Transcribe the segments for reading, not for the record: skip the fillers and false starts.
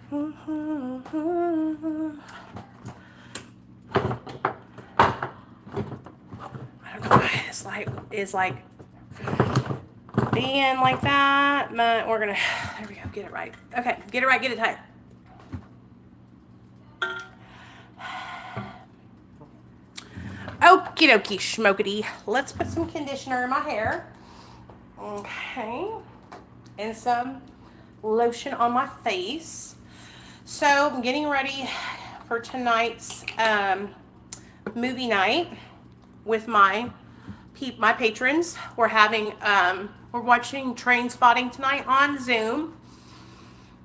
I don't know why this light is like being like that, but we're gonna, there we go, get it right. Okay, get it right, get it tight. Okie dokie, schmokety. Let's put some conditioner in my hair. Okay. And some lotion on my face. So I'm getting ready for tonight's movie night with my patrons. We're watching Trainspotting tonight on Zoom.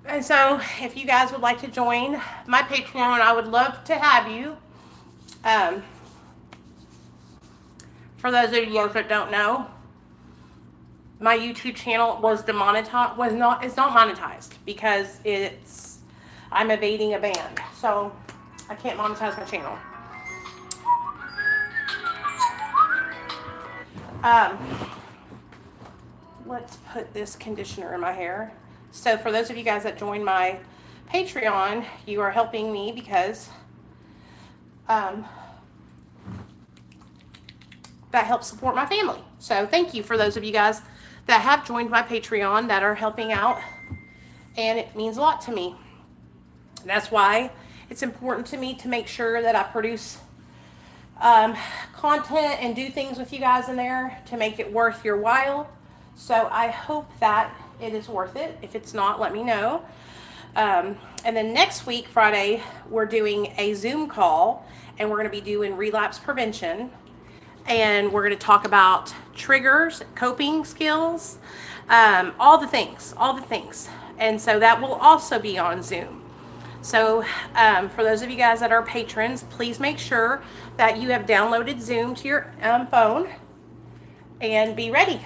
And so if you guys would like to join my Patreon, I would love to have you. For those of you that don't know, my YouTube channel is not monetized because I'm evading a ban. So I can't monetize my channel. Let's put this conditioner in my hair. So for those of you guys that join my Patreon, you are helping me because that helps support my family. So thank you for those of you guys that have joined my Patreon that are helping out, and it means a lot to me. That's why it's important to me to make sure that I produce content and do things with you guys in there to make it worth your while. So I hope that it is worth it. If it's not, let me know. And then next week, Friday, we're doing a Zoom call, and we're going to be doing relapse prevention. And we're going to talk about triggers, coping skills, all the things. And so that will also be on Zoom. So for those of you guys that are patrons, please make sure that you have downloaded Zoom to your phone and be ready.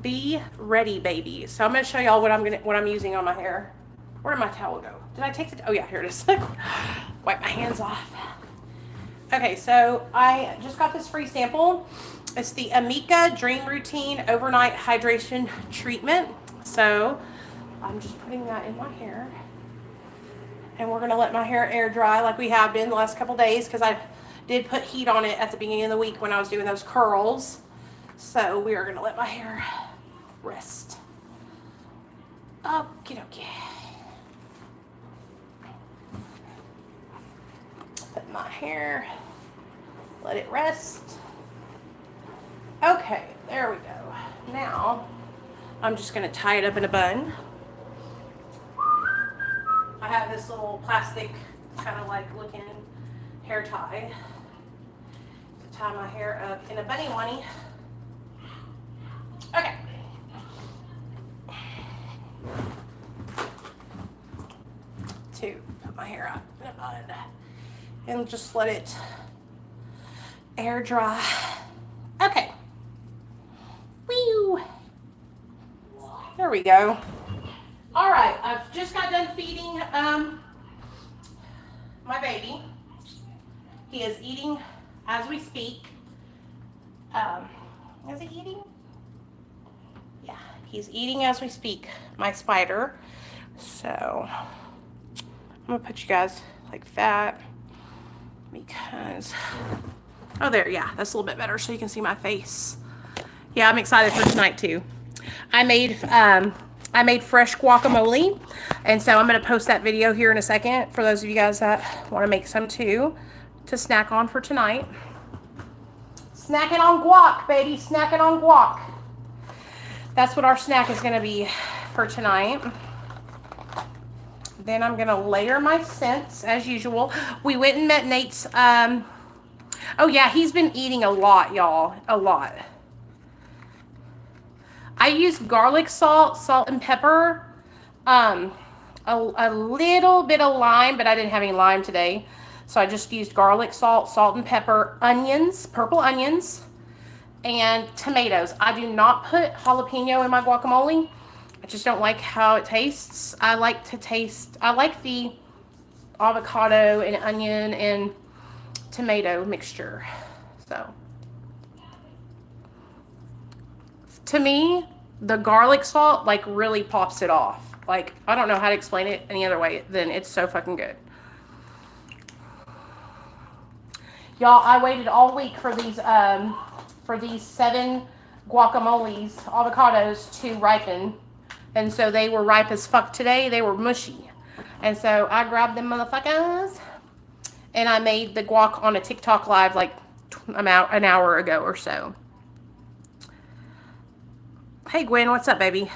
Be ready, baby. So I'm going to show y'all what I'm using on my hair. Where did my towel go? Did I take it? Oh yeah, here it is. Wipe my hands off. Okay, so I just got this free sample. It's the Amika Dream Routine Overnight Hydration Treatment. So I'm just putting that in my hair. And we're going to let my hair air dry like we have been the last couple days because I did put heat on it at the beginning of the week when I was doing those curls. So we are going to let my hair rest. Okie dokie. Put my hair, let it rest. Okay, there we go. Now, I'm just going to tie it up in a bun. I have this little plastic kind of like looking hair tie to tie my hair up in a bunny wunny. Okay. To put my hair up in a bun and just let it air dry. Okay. Whew. There we go. All right, I've just got done feeding my baby. He is eating as we speak. Is he eating? Yeah, he's eating as we speak, my spider. So I'm gonna put you guys like that because, oh there, yeah, that's a little bit better so you can see my face. Yeah, I'm excited for tonight too. I made fresh guacamole, and so I'm going to post that video here in a second for those of you guys that want to make some too to snack on for tonight. Snacking on guac, baby, snacking on guac. That's what our snack is going to be for tonight. Then I'm going to layer my scents as usual. We went and met Nate's, oh yeah, he's been eating a lot, y'all, a lot. I used garlic salt, salt and pepper, a little bit of lime, but I didn't have any lime today. So I just used garlic salt, salt and pepper, onions, purple onions, and tomatoes. I do not put jalapeno in my guacamole. I just don't like how it tastes. I like the avocado and onion and tomato mixture. So to me, the garlic salt like really pops it off. Like, I don't know how to explain it any other way than it's so fucking good. Y'all, I waited all week for these 7 guacamoles, avocados to ripen. And so they were ripe as fuck today. They were mushy. And so I grabbed them motherfuckers and I made the guac on a TikTok live like an hour ago or so. Hey Gwen, what's up, baby?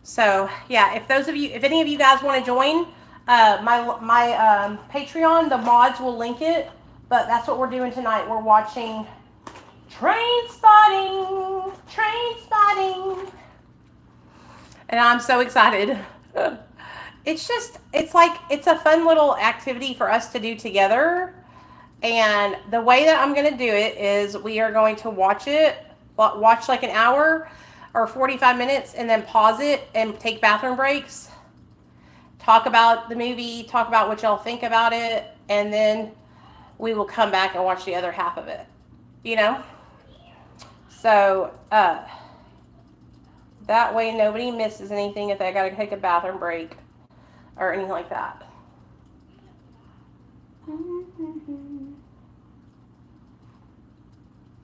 So yeah, if any of you guys want to join my Patreon, the mods will link it. But that's what we're doing tonight. We're watching Trainspotting, and I'm so excited. It's like it's a fun little activity for us to do together. And the way that I'm going to do it is we are going to watch like an hour or 45 minutes and then pause it and take bathroom breaks. Talk about the movie, talk about what y'all think about it, and then we will come back and watch the other half of it. You know? So, that way nobody misses anything if they got to take a bathroom break or anything like that.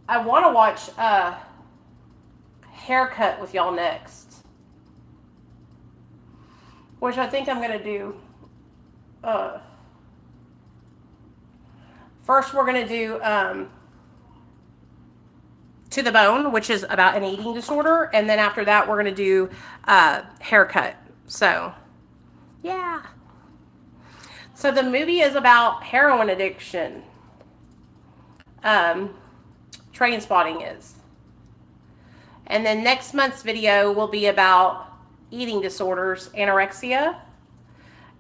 I want to watch Haircut with y'all next, which I think I'm going to do. First, we're going to do To the Bone, which is about an eating disorder. And then after that, we're going to do Haircut. So, yeah. So the movie is about heroin addiction. Trainspotting is. And then next month's video will be about eating disorders, anorexia.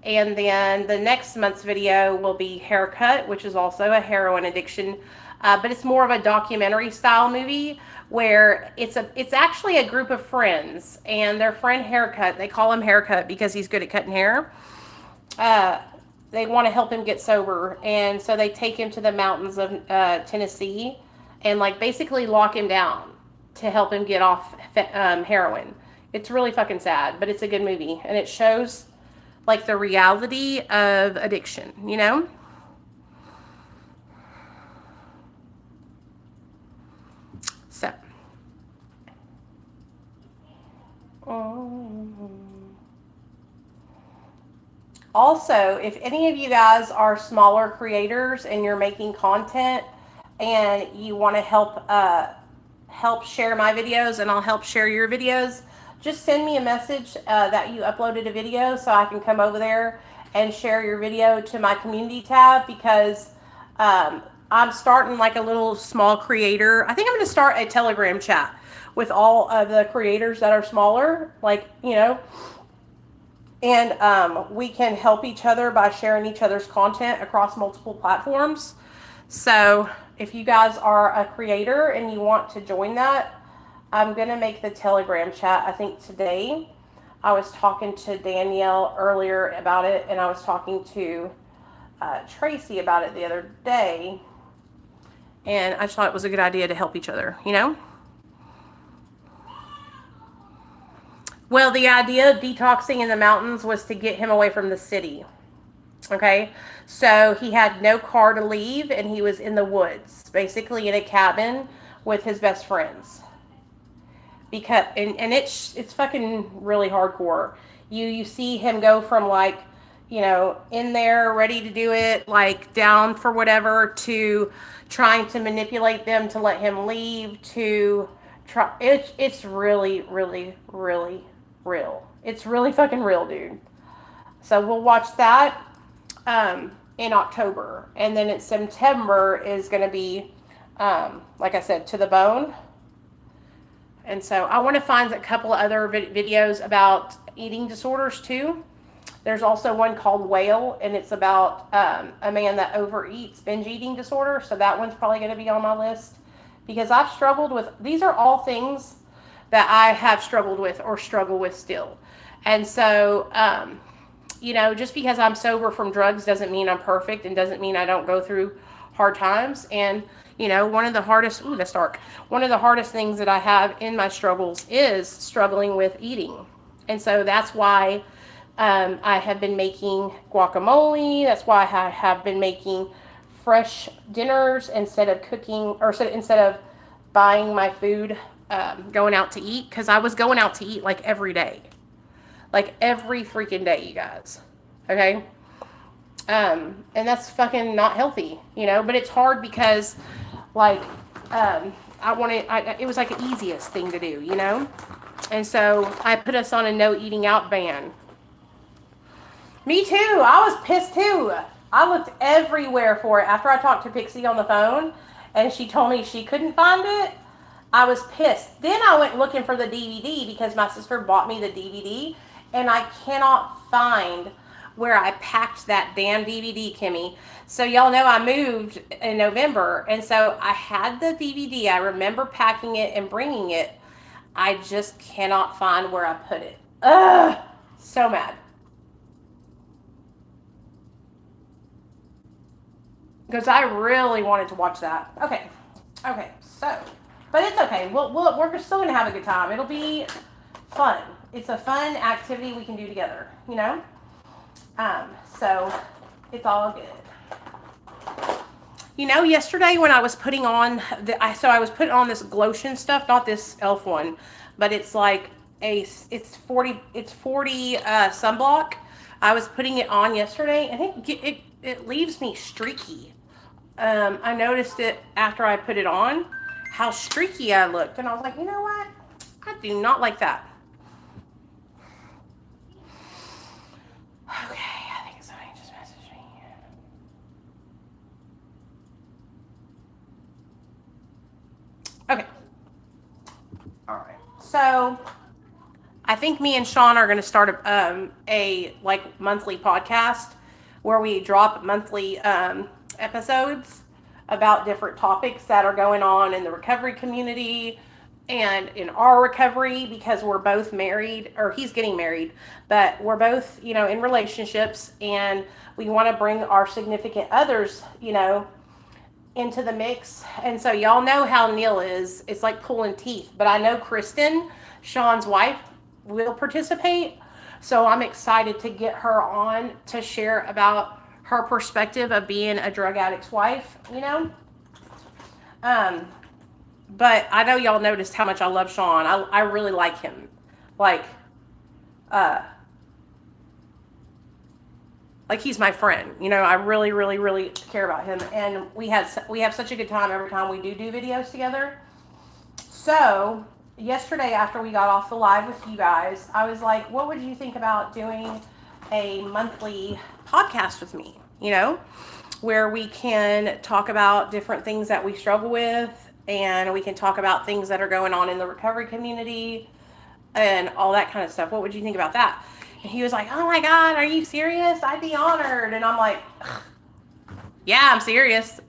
And then the next month's video will be Haircut, which is also a heroin addiction. But it's more of a documentary style movie where it's actually a group of friends and their friend Haircut, they call him Haircut because he's good at cutting hair. They want to help him get sober. And so they take him to the mountains of Tennessee and like basically lock him down to help him get off heroin. It's really fucking sad, but it's a good movie. And it shows like the reality of addiction, you know? So. Also, if any of you guys are smaller creators and you're making content and you want to help share my videos and I'll help share your videos, just send me a message that you uploaded a video so I can come over there and share your video to my community tab because I'm starting like a little small creator. I think I'm going to start a Telegram chat with all of the creators that are smaller, like, you know, and we can help each other by sharing each other's content across multiple platforms. So if you guys are a creator and you want to join that, I'm going to make the Telegram chat, I think today. I was talking to Danielle earlier about it, and I was talking to Tracy about it the other day. And I just thought it was a good idea to help each other, you know? Well, the idea of detoxing in the mountains was to get him away from the city. Okay? So he had no car to leave, and he was in the woods, basically in a cabin with his best friends. Because and it's fucking really hardcore. You see him go from like, you know, in there ready to do it, like down for whatever, to trying to manipulate them to let him leave, to try. It's really, really, really real. It's really fucking real, dude. So we'll watch that in October, and then in September is going to be, like I said, To the Bone. And so I want to find a couple of other videos about eating disorders too. There's also one called Whale, and it's about a man that overeats, binge eating disorder. So that one's probably going to be on my list because I've struggled with, these are all things that I have struggled with or struggle with still. And so, you know, just because I'm sober from drugs doesn't mean I'm perfect and doesn't mean I don't go through hard times. And you know, one of the hardest, one of the hardest things that I have in my struggles is struggling with eating. And so that's why I have been making guacamole. That's why I have been making fresh dinners instead of cooking, or instead of buying my food, going out to eat. Because I was going out to eat like every day. Like every freaking day, you guys. Okay? And that's fucking not healthy, you know? But it's hard because, like, it was like the easiest thing to do, you know? And so I put us on a no eating out ban. Me too. I was pissed too. I looked everywhere for it after I talked to Pixie on the phone and she told me she couldn't find it. I was pissed. Then I went looking for the DVD because my sister bought me the DVD and I cannot find where I packed that damn DVD, Kimmy. So y'all know I moved in November and so I had the DVD. I remember packing it and bringing it. I just cannot find where I put it. Ugh, so mad. Because I really wanted to watch that. Okay, so, but it's okay. We're still going to have a good time. It'll be fun. It's a fun activity we can do together, you know? So it's all good. You know, yesterday when I was putting on, I was putting on this Glotion stuff, not this e.l.f. one, but it's like it's 40 sunblock. I was putting it on yesterday and it leaves me streaky. I noticed it after I put it on, how streaky I looked. And I was like, you know what? I do not like that. Okay, I think somebody just messaged me. Okay. All right. So I think me and Sean are going to start a like monthly podcast where we drop monthly episodes about different topics that are going on in the recovery community and in our recovery, because we're both married, or he's getting married, but we're both, you know, in relationships, and we want to bring our significant others, you know, into the mix. And so y'all know how Neil is. It's like pulling teeth. But I know Kristen, Sean's wife, will participate. So I'm excited to get her on to share about her perspective of being a drug addict's wife, you know? But I know y'all noticed how much I love Sean. I really like him. Like he's my friend, you know. I really, really, really care about him, and we have such a good time every time we do videos together. So yesterday, after we got off the live with you guys, I was like, what would you think about doing a monthly podcast with me, you know, where we can talk about different things that we struggle with, and we can talk about things that are going on in the recovery community and all that kind of stuff. What would you think about that? And he was like, oh my God, are you serious? I'd be honored. And I'm like, yeah, I'm serious.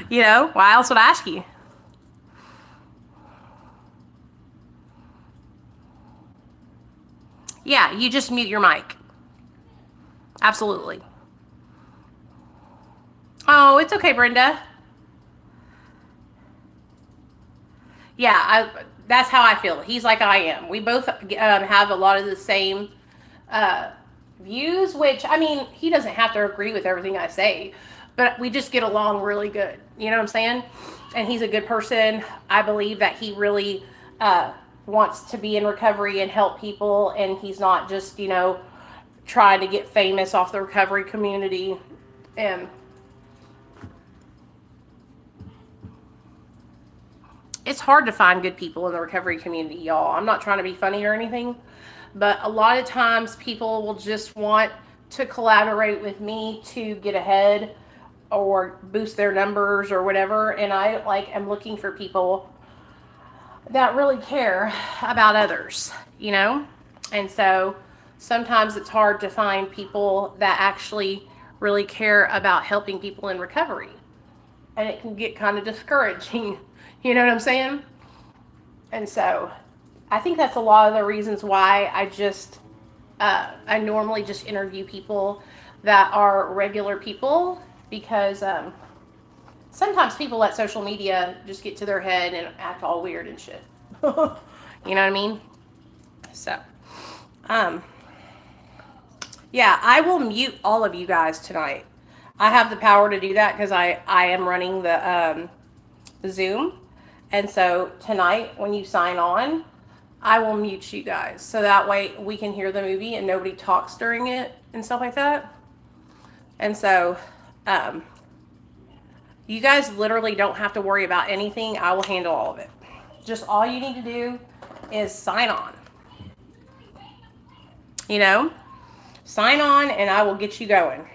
You know, why else would I ask you? Yeah, you just mute your mic. Absolutely. Oh, it's okay, Brenda. Yeah, that's how I feel. He's like I am. We both have a lot of the same views, which, I mean, he doesn't have to agree with everything I say, but we just get along really good. You know what I'm saying? And he's a good person. I believe that he really wants to be in recovery and help people, and he's not just, you know, trying to get famous off the recovery community. And it's hard to find good people in the recovery community, y'all. I'm not trying to be funny or anything, but a lot of times people will just want to collaborate with me to get ahead or boost their numbers or whatever. And I am looking for people that really care about others, you know? And so sometimes it's hard to find people that actually really care about helping people in recovery. And it can get kind of discouraging. You know what I'm saying? And so I think that's a lot of the reasons why I normally just interview people that are regular people, because sometimes people at social media just get to their head and act all weird and shit. You know what I mean? So Um, yeah, I will mute all of you guys tonight. I have the power to do that because I am running the Zoom. And so tonight when you sign on, I will mute you guys. So that way we can hear the movie and nobody talks during it and stuff like that. And so you guys literally don't have to worry about anything. I will handle all of it. Just all you need to do is sign on. You know? Sign on and I will get you going.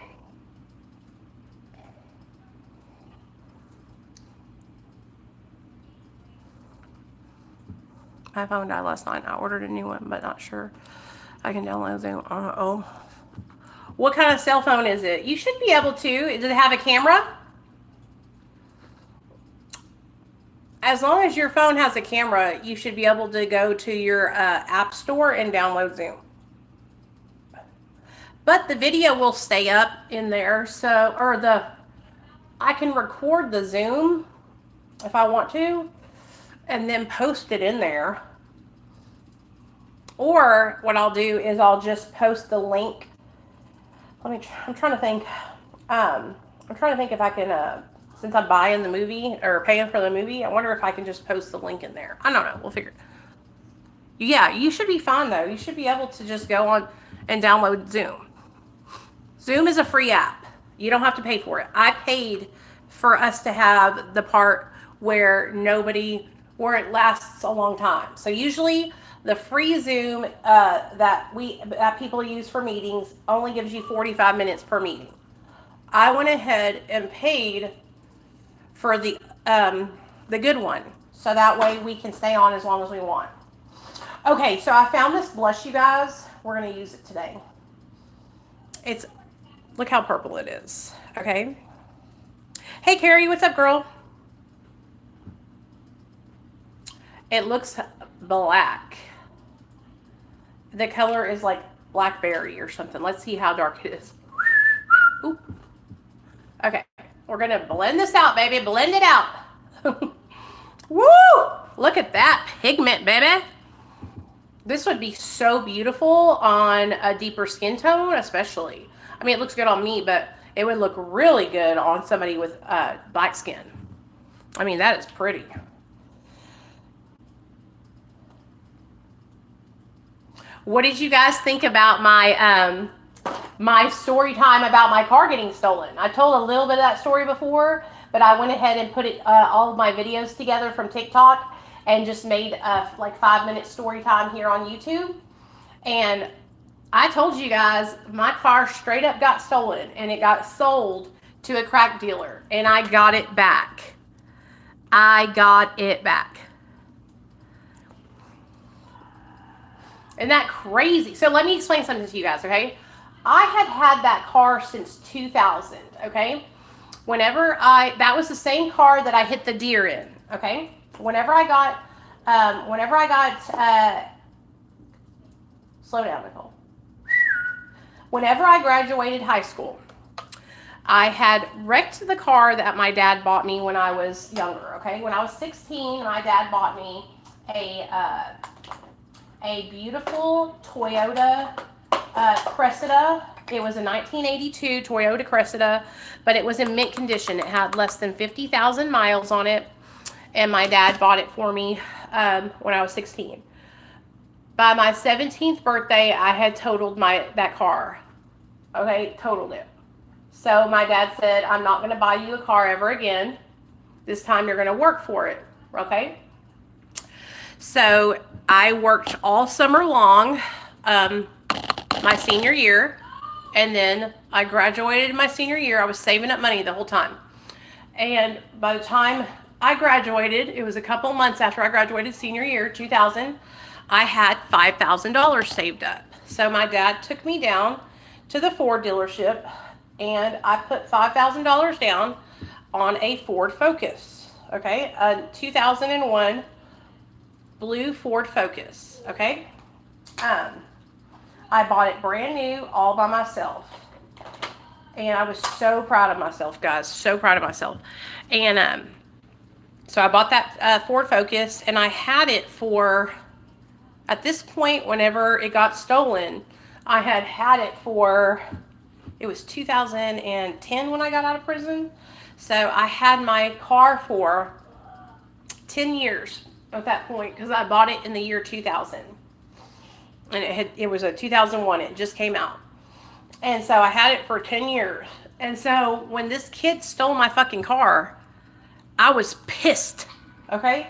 My phone died last night. I ordered a new one, but not sure I can download Zoom. Oh. What kind of cell phone is it? You should be able to. Does it have a camera? As long as your phone has a camera, you should be able to go to your app store and download Zoom. But the video will stay up in there. So, I can record the Zoom if I want to and then post it in there. Or what I'll do is I'll just post the link. I'm trying to think. I'm trying to think if I can, since I'm buying the movie or paying for the movie, I wonder if I can just post the link in there. I don't know. We'll figure it. Yeah, you should be fine though. You should be able to just go on and download Zoom. Zoom is a free app. You don't have to pay for it. I paid for us to have the part where it lasts a long time. So usually the free Zoom that people use for meetings only gives you 45 minutes per meeting. I went ahead and paid for the good one, so that way we can stay on as long as we want. Okay, so I found this blush, you guys. We're gonna use it today. Look how purple it is. Okay. Hey, Carrie, what's up, girl? It looks black. The color is like blackberry or something. Let's see how dark it is. Ooh. Okay, we're gonna blend this out, baby. Blend it out. Woo! Look at that pigment, baby. This would be so beautiful on a deeper skin tone, especially. I mean, it looks good on me, but it would look really good on somebody with black skin. I mean, that is pretty. What did you guys think about my story time about my car getting stolen? I told a little bit of that story before, but I went ahead and put all of my videos together from TikTok and just made a like 5-minute story time here on YouTube. And I told you guys my car straight up got stolen and it got sold to a crack dealer and I got it back. I got it back. Isn't that crazy? So let me explain something to you guys, okay? I have had that car since 2000, okay? That was the same car that I hit the deer in, okay? Whenever I got, slow down, Nicole. Whenever I graduated high school, I had wrecked the car that my dad bought me when I was younger, okay? When I was 16, my dad bought me a beautiful Toyota Cressida. It was a 1982 Toyota Cressida, but it was in mint condition. It had less than 50,000 miles on it, and my dad bought it for me when I was 16. By my 17th birthday, I had totaled that car. Okay, totaled it. So my dad said, I'm not going to buy you a car ever again. This time you're going to work for it, okay? So I worked all summer long, my senior year, and then I graduated my senior year. I was saving up money the whole time. And by the time I graduated, it was a couple months after I graduated senior year, 2000, I had $5,000 saved up. So my dad took me down to the Ford dealership and I put $5,000 down on a Ford Focus, okay? A 2001 blue Ford Focus, okay? I bought it brand new all by myself. And I was so proud of myself, guys, so proud of myself. And so I bought that Ford Focus and I had it for At this point, whenever it got stolen, I had it for, it was 2010 when I got out of prison. So I had my car for 10 years at that point because I bought it in the year 2000. And it was a 2001. It just came out. And so I had it for 10 years. And so when this kid stole my fucking car, I was pissed. Okay?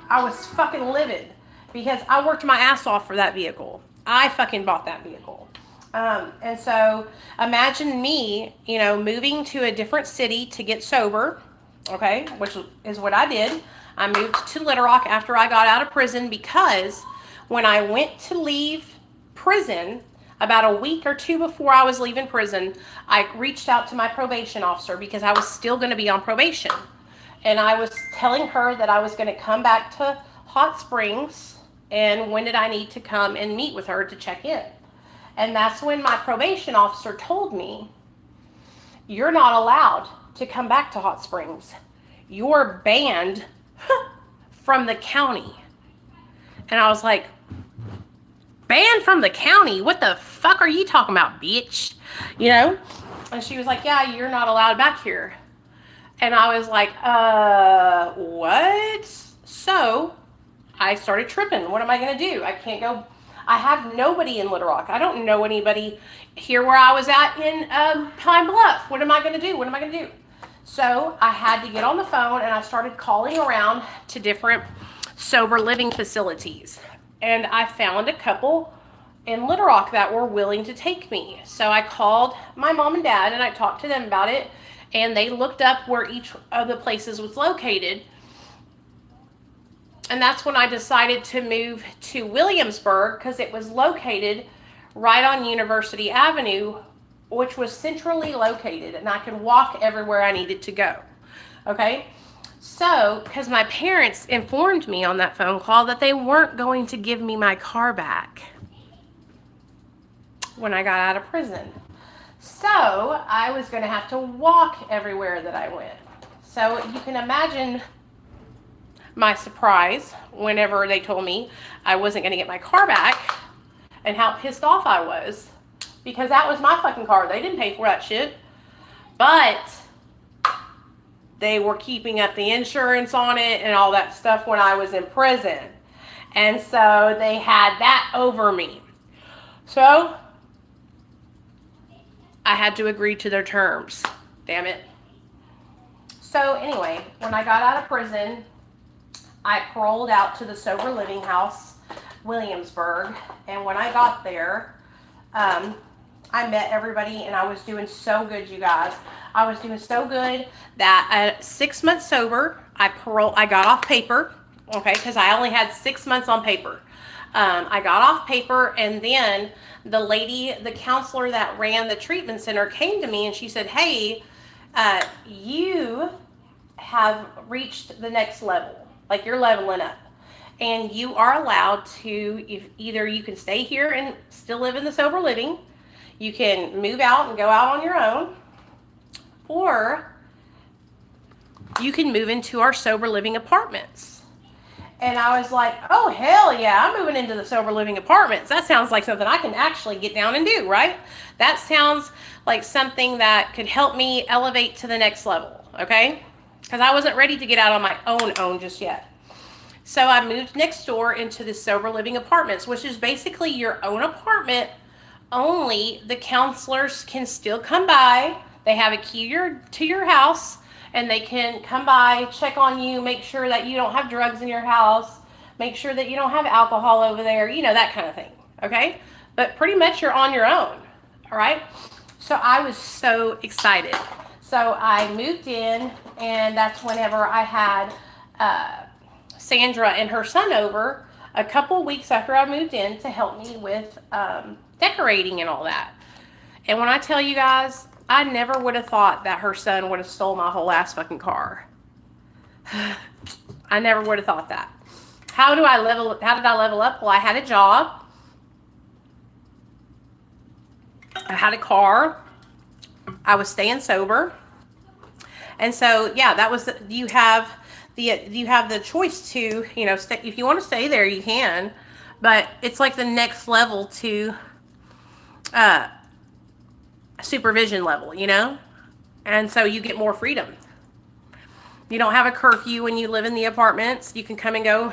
I was fucking livid because I worked my ass off for that vehicle. I fucking bought that vehicle. And so imagine me, moving to a different city to get sober, okay, which is what I did. I moved to Little Rock after I got out of prison because when I went to leave prison, about a week or two before I was leaving prison, I reached out to my probation officer because I was still going to be on probation. And I was telling her that I was going to come back to Hot Springs and when did I need to come and meet with her to check in. And that's when my probation officer told me, you're not allowed to come back to Hot Springs. You're banned from the county. And I was like, banned from the county? What the fuck are you talking about, bitch? And she was like, yeah, you're not allowed back here. And I was like, what? So I started tripping. What am I going to do? I can't go. I have nobody in Little Rock. I don't know anybody here where I was at in Pine Bluff. What am I going to do? So I had to get on the phone and I started calling around to different sober living facilities. And I found a couple in Little Rock that were willing to take me. So I called my mom and dad and I talked to them about it. And they looked up where each of the places was located. And that's when I decided to move to Williamsburg because it was located right on University Avenue, which was centrally located, and I could walk everywhere I needed to go. Okay? So, because my parents informed me on that phone call that they weren't going to give me my car back when I got out of prison. So, I was going to have to walk everywhere that I went. So, you can imagine my surprise whenever they told me I wasn't going to get my car back and how pissed off I was because that was my fucking car. They didn't pay for that shit. But they were keeping up the insurance on it and all that stuff when I was in prison. And so they had that over me. So I had to agree to their terms. Damn it. So anyway, when I got out of prison, I paroled out to the sober living house, Williamsburg. And when I got there, I met everybody and I was doing so good, you guys. I was doing so good that at 6 months sober, I got off paper, okay, because I only had 6 months on paper. I got off paper, and then the counselor that ran the treatment center came to me and she said, hey, you have reached the next level. Like, you're leveling up. And you are allowed to, either you can stay here and still live in the sober living, you can move out and go out on your own, or you can move into our sober living apartments. And I was like, oh, hell yeah, I'm moving into the sober living apartments. That sounds like something I can actually get down and do, right? That sounds like something that could help me elevate to the next level, okay? Because I wasn't ready to get out on my own just yet. So I moved next door into the sober living apartments, which is basically your own apartment, only the counselors can still come by. They have a key to your house, and they can come by, check on you, make sure that you don't have drugs in your house, make sure that you don't have alcohol over there, that kind of thing, okay? But pretty much you're on your own, all right? So I was so excited. So I moved in, and that's whenever I had Sandra and her son over a couple weeks after I moved in to help me with decorating and all that. And when I tell you guys, I never would have thought that her son would have stole my whole ass fucking car. I never would have thought that. How did I level up? Well, I had a job. I had a car. I was staying sober. And so, yeah, that was you have the choice to, if you want to stay there, you can. But it's like the next level to uh, supervision level, you know? And so you get more freedom. You don't have a curfew when you live in the apartments. You can come and go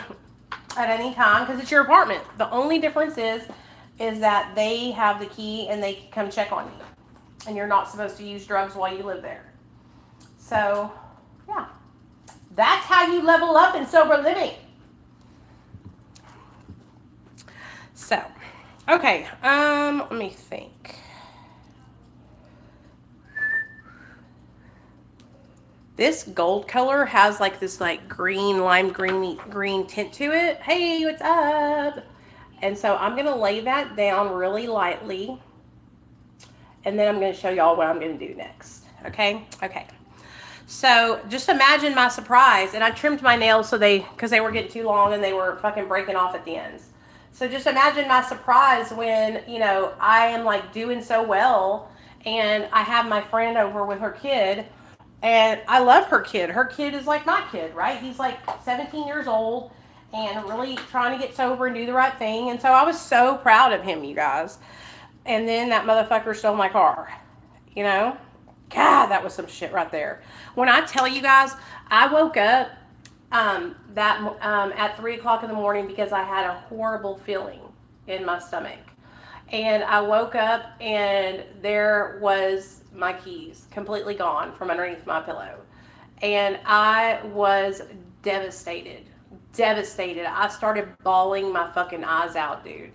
at any time because it's your apartment. The only difference is that they have the key and they can come check on you. And you're not supposed to use drugs while you live there. So, yeah. That's how you level up in sober living. So, okay. Let me think. This gold color has like this like green, lime green tint to it. Hey, what's up? And so I'm going to lay that down really lightly. And then I'm going to show y'all what I'm going to do next. Okay? Okay. So just imagine my surprise. And I trimmed my nails because they were getting too long and they were fucking breaking off at the ends. So just imagine my surprise when, you know, I am like doing so well and I have my friend over with her kid. And I love her kid. Her kid is like my kid, right? He's like 17 years old and really trying to get sober and do the right thing. And so I was so proud of him, you guys. And then that motherfucker stole my car, you know? God, that was some shit right there. When I tell you guys, I woke up at 3 o'clock in the morning because I had a horrible feeling in my stomach. And I woke up and there was my keys completely gone from underneath my pillow. And I was devastated. I started bawling my fucking eyes out, dude.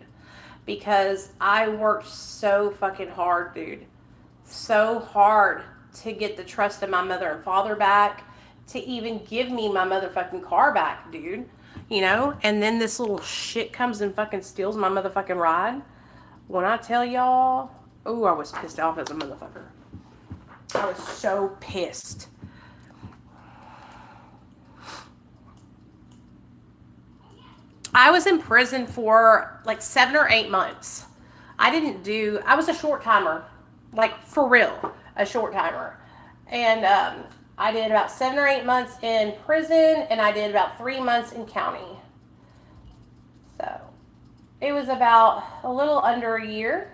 Because I worked so fucking hard, dude. So hard to get the trust of my mother and father back, to even give me my motherfucking car back, dude. You know? And then this little shit comes and fucking steals my motherfucking ride. When I tell y'all, oh, I was pissed off as a motherfucker. I was so pissed. I was in prison for like 7 or 8 months. I was a short timer. Like, for real, a short timer. And I did about 7 or 8 months in prison, and I did about 3 months in county. So, it was about a little under a year.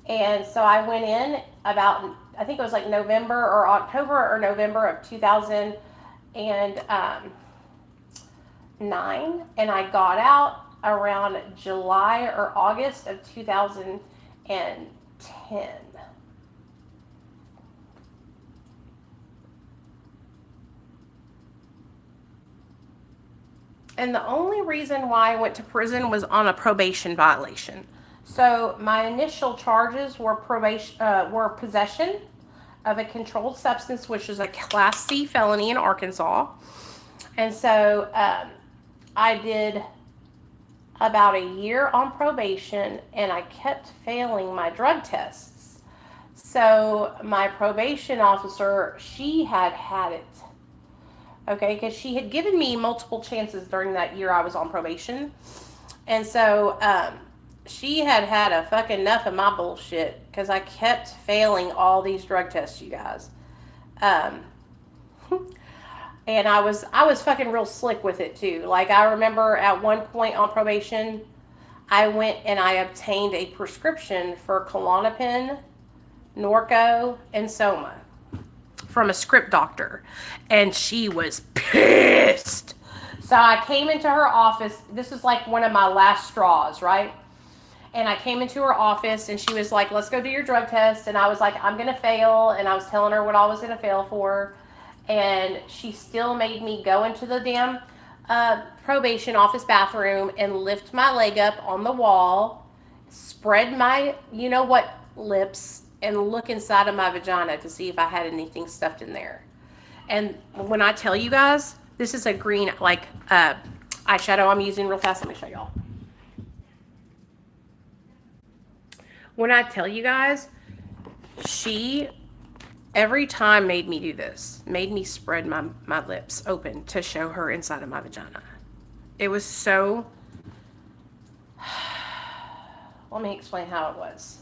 And so I went in about, I think it was like November or October or November of 2009. And I got out around July or August of 2010. And the only reason why I went to prison was on a probation violation. So my initial charges were possession of a controlled substance, which is a Class C felony in Arkansas. And so I did about a year on probation, and I kept failing my drug tests. So my probation officer, she had it. Okay, because she had given me multiple chances during that year I was on probation. And so she had a fucking enough of my bullshit because I kept failing all these drug tests, you guys. And I was fucking real slick with it too. Like, I remember at one point on probation, I went and I obtained a prescription for Klonopin, Norco, and Soma from a script doctor, and she was pissed. So I came into her office. This is like one of my last straws, right? And I came into her office, and she was like, let's go do your drug test. And I was like, I'm gonna fail. And I was telling her what I was gonna fail for, and she still made me go into the damn probation office bathroom and lift my leg up on the wall, spread my you know what lips, and look inside of my vagina to see if I had anything stuffed in there. And when I tell you guys, this is a green, like, eyeshadow I'm using real fast. Let me show y'all. When I tell you guys, she, every time made me do this, made me spread my lips open to show her inside of my vagina. It was so, let me explain how it was.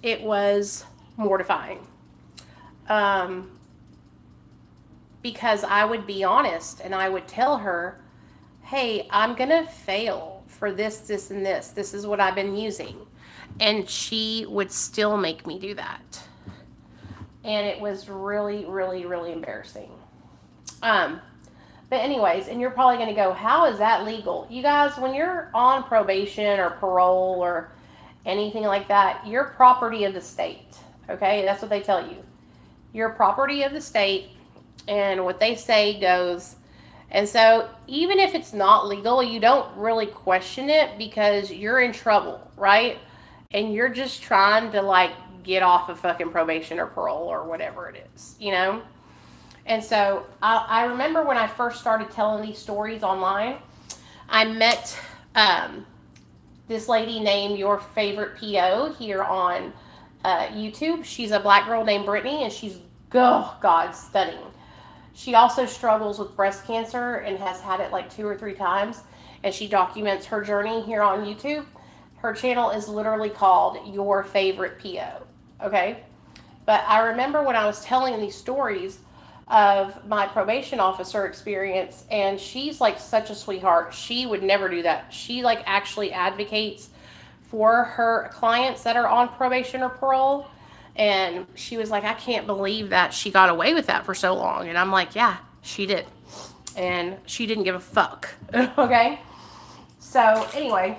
It was mortifying. Because I would be honest and I would tell her, hey, I'm gonna fail for this, this, and this. This is what I've been using. And she would still make me do that. And it was really, really, really embarrassing. But anyways, and you're probably going to go, how is that legal? You guys, when you're on probation or parole or anything like that, you're property of the state. Okay? That's what they tell you. You're property of the state, and what they say goes. And so even if it's not legal, you don't really question it because you're in trouble, right? And you're just trying to like get off of fucking probation or parole or whatever it is, you know? And so I remember when I first started telling these stories online, I met this lady named Your Favorite PO here on YouTube. She's a black girl named Brittany, and she's, oh God, stunning. She also struggles with breast cancer and has had it like 2 or 3 times, and she documents her journey here on YouTube. Her channel is literally called Your Favorite PO, okay? But I remember when I was telling these stories of my probation officer experience, and she's like such a sweetheart. She would never do that. She like actually advocates for her clients that are on probation or parole. And she was like, I can't believe that she got away with that for so long. And I'm like, yeah, she did. And she didn't give a fuck. Okay? So anyway,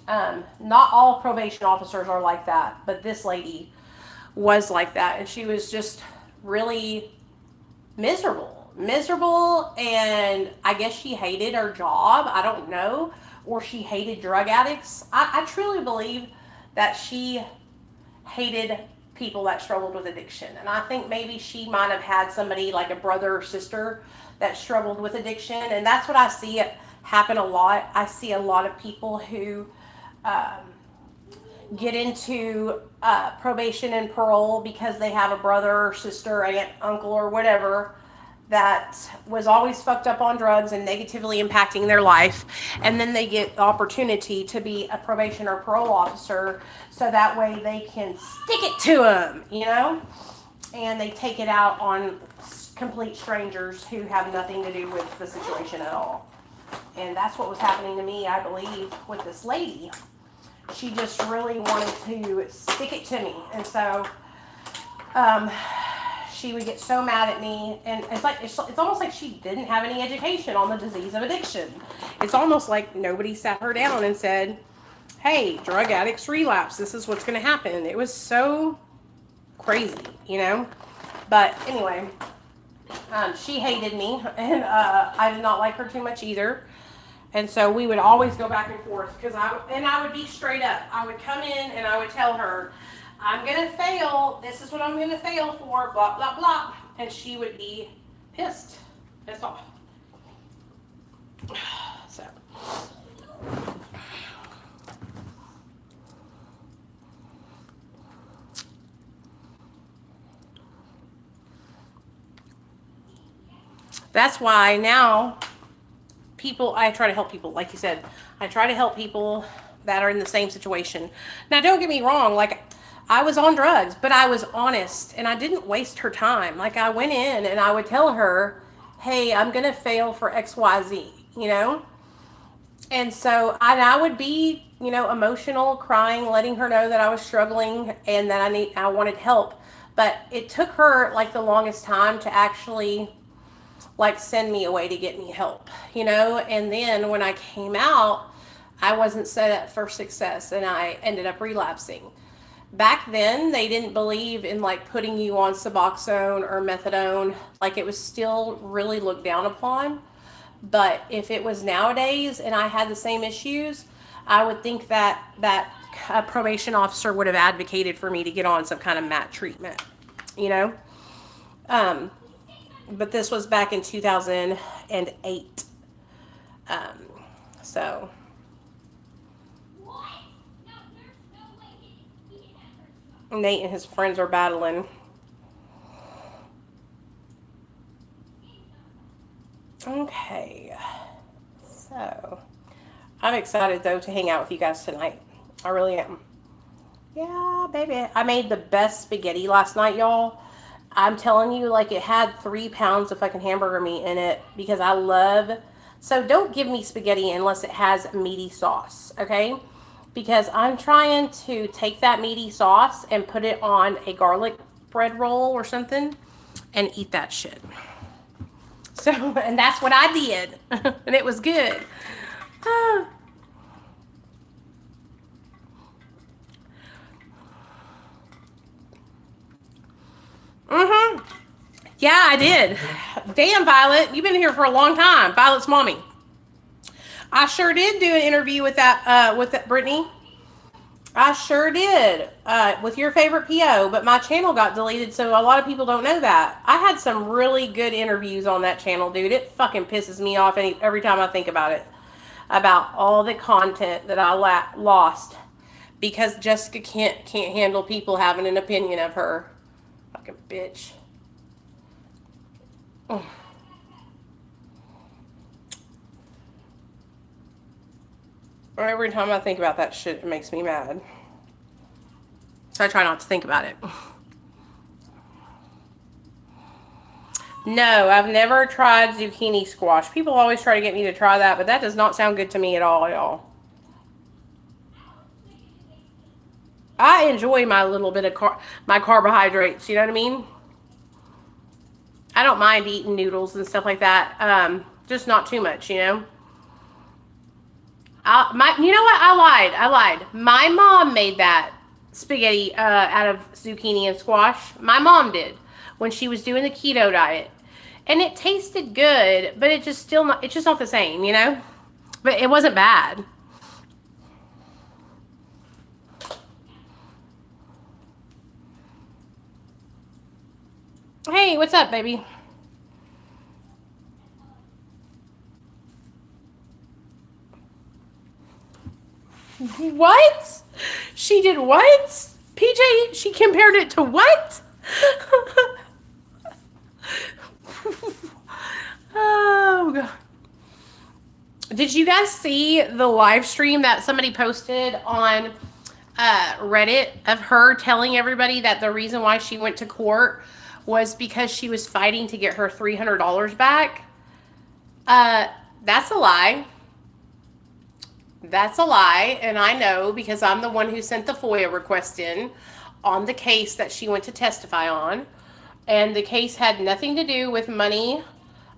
not all probation officers are like that, but this lady was like that. And she was just really miserable. And I guess she hated her job. I don't know. Or she hated drug addicts. I truly believe that she hated people that struggled with addiction. And I think maybe she might have had somebody like a brother or sister that struggled with addiction. And that's what I see it happen a lot. I see a lot of people who get into probation and parole because they have a brother or sister, aunt, uncle, or whatever that was always fucked up on drugs and negatively impacting their life. And then they get the opportunity to be a probation or parole officer so that way they can stick it to them, you know? And they take it out on complete strangers who have nothing to do with the situation at all. And that's what was happening to me, I believe, with this lady. She just really wanted to stick it to me. And so, she would get so mad at me, and it's almost like she didn't have any education on the disease of addiction. It's almost like nobody sat her down and said, hey, drug addicts relapse, this is what's going to happen. It was so crazy, you know? But anyway, she hated me, and I did not like her too much either. And so we would always go back and forth, because I would be straight up. I would come in and I would tell her, I'm going to fail. This is what I'm going to fail for, blah, blah, blah. And she would be pissed off. So. That's why now I try to help people. Like you said, I try to help people that are in the same situation. Now, don't get me wrong. Like, I was on drugs, but I was honest, and I didn't waste her time. Like, I went in and I would tell her, hey, I'm going to fail for XYZ, you know? And so I would be, you know, emotional, crying, letting her know that I was struggling and that I wanted help. But it took her like the longest time to actually like send me away to get me help, you know? And then when I came out, I wasn't set up for success, and I ended up relapsing. Back then, they didn't believe in like putting you on Suboxone or methadone. Like, it was still really looked down upon. But if it was nowadays and I had the same issues, I would think that a probation officer would have advocated for me to get on some kind of MAT treatment, you know? But this was back in 2008. So... Nate and his friends are battling. Okay. So, I'm excited, though, to hang out with you guys tonight. I really am. Yeah, baby. I made the best spaghetti last night, y'all. I'm telling you, like, it had 3 pounds of fucking hamburger meat in it because I love So don't give me spaghetti unless it has meaty sauce, okay? Because I'm trying to take that meaty sauce and put it on a garlic bread roll or something and eat that shit. So, and that's what I did. And it was good. Mm-hmm. Yeah, I did. Damn, Violet, you've been here for a long time. Violet's mommy. I sure did do an interview with that Brittany. I sure did, with your favorite PO, but my channel got deleted, so a lot of people don't know that. I had some really good interviews on that channel, dude. It fucking pisses me off every time I think about it, about all the content that I lost because Jessica can't handle people having an opinion of her. Fucking bitch. Oh. Every time I think about that shit, it makes me mad. So I try not to think about it. No, I've never tried zucchini squash. People always try to get me to try that, but that does not sound good to me at all, y'all. I enjoy my little bit of my carbohydrates, you know what I mean? I don't mind eating noodles and stuff like that. Just not too much, you know? You know what? I lied. My mom made that spaghetti out of zucchini and squash. My mom did when she was doing the keto diet, and it tasted good, but it's just not the same, you know. But it wasn't bad. Hey, what's up, baby? What? She did what? PJ, she compared it to what? Oh, God. Did you guys see the live stream that somebody posted on Reddit of her telling everybody that the reason why she went to court was because she was fighting to get her $300 back? That's a lie. That's a lie, and I know because I'm the one who sent the FOIA request in on the case that she went to testify on, and the case had nothing to do with money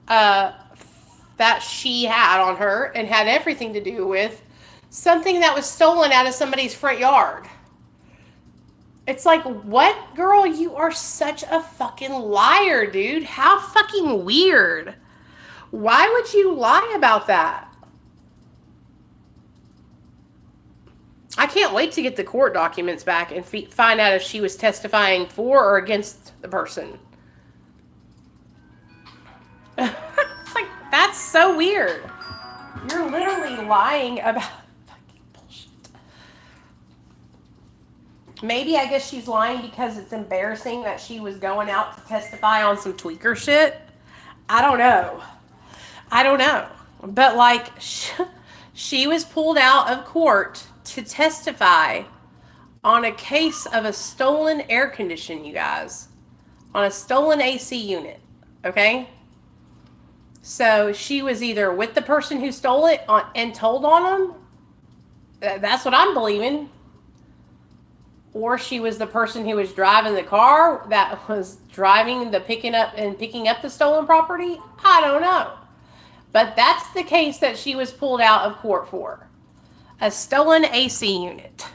that she had on her and had everything to do with something that was stolen out of somebody's front yard. It's like, what, girl? You are such a fucking liar, dude. How fucking weird. Why would you lie about that? I can't wait to get the court documents back and find out if she was testifying for or against the person. It's like, that's so weird. You're literally lying about fucking bullshit. Maybe I guess she's lying because it's embarrassing that she was going out to testify on some tweaker shit. I don't know. But like, she was pulled out of court to testify on a case of a stolen air conditioner, you guys. On a stolen AC unit. Okay? So she was either with the person who stole it and told on them. That's what I'm believing. Or she was the person who was driving the car that was driving picking up the stolen property. I don't know. But that's the case that she was pulled out of court for. A stolen AC unit.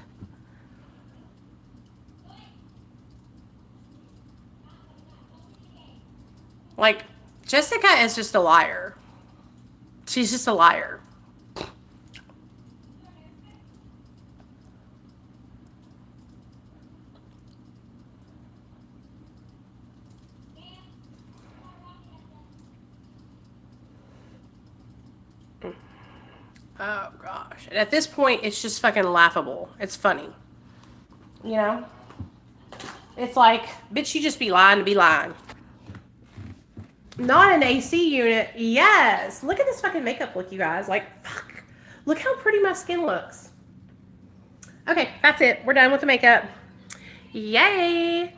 Like, Jessica is just a liar. She's just a liar. Oh, gosh. And at this point, it's just fucking laughable. It's funny. You know? It's like, bitch, you just be lying to be lying. Not an AC unit. Yes. Look at this fucking makeup look, you guys. Like, fuck. Look how pretty my skin looks. Okay, that's it. We're done with the makeup. Yay.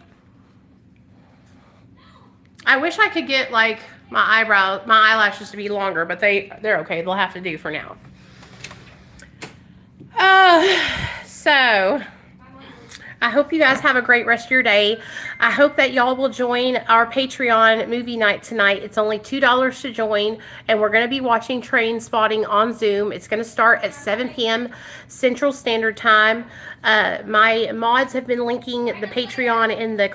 I wish I could get, like, my eyelashes to be longer, but they're okay. They'll have to do for now. So I hope you guys have a great rest of your day. I hope that y'all will join our Patreon movie night tonight. It's only $2 to join, and we're going to be watching Trainspotting on Zoom. It's going to start at 7 p.m. Central Standard Time. My mods have been linking the Patreon in the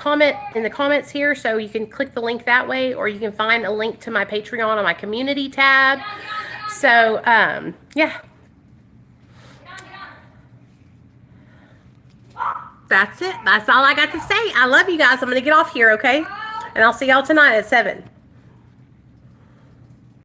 comments here, so you can click the link that way, or you can find a link to my Patreon on my community tab. So, yeah. That's it. That's all I got to say. I love you guys. I'm going to get off here, okay? And I'll see y'all tonight at 7.